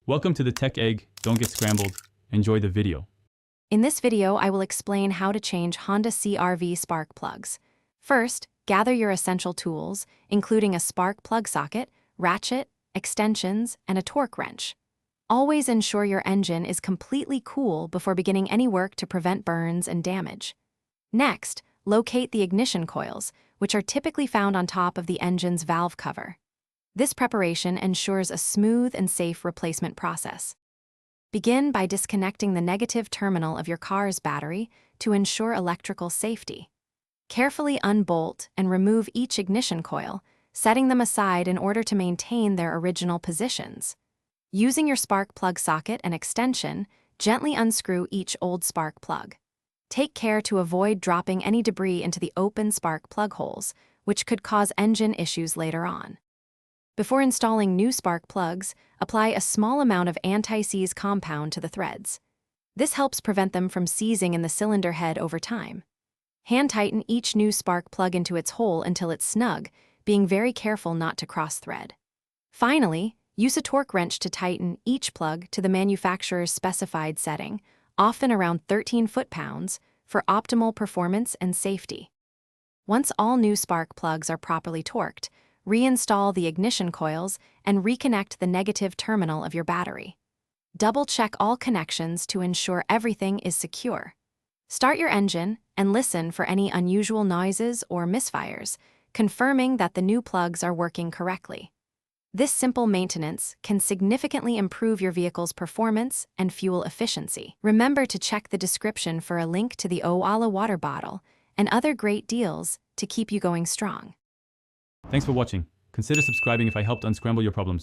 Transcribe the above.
Welcome to the Tech Egg. Don't get scrambled. Enjoy the video. In this video, I will explain how to change Honda CRV spark plugs. First, gather your essential tools, including a spark plug socket, ratchet, extensions, and a torque wrench. Always ensure your engine is completely cool before beginning any work to prevent burns and damage. Next, locate the ignition coils, which are typically found on top of the engine's valve cover. This preparation ensures a smooth and safe replacement process. Begin by disconnecting the negative terminal of your car's battery to ensure electrical safety. Carefully unbolt and remove each ignition coil, setting them aside in order to maintain their original positions. Using your spark plug socket and extension, gently unscrew each old spark plug. Take care to avoid dropping any debris into the open spark plug holes, which could cause engine issues later on. Before installing new spark plugs, apply a small amount of anti-seize compound to the threads. This helps prevent them from seizing in the cylinder head over time. Hand tighten each new spark plug into its hole until it's snug, being very careful not to cross-thread. Finally, use a torque wrench to tighten each plug to the manufacturer's specified setting, often around 13 foot-pounds, for optimal performance and safety. Once all new spark plugs are properly torqued, reinstall the ignition coils and reconnect the negative terminal of your battery. Double-check all connections to ensure everything is secure. Start your engine and listen for any unusual noises or misfires, confirming that the new plugs are working correctly. This simple maintenance can significantly improve your vehicle's performance and fuel efficiency. Remember to check the description for a link to the Owala water bottle and other great deals to keep you going strong. Thanks for watching. Consider subscribing if I helped unscramble your problems.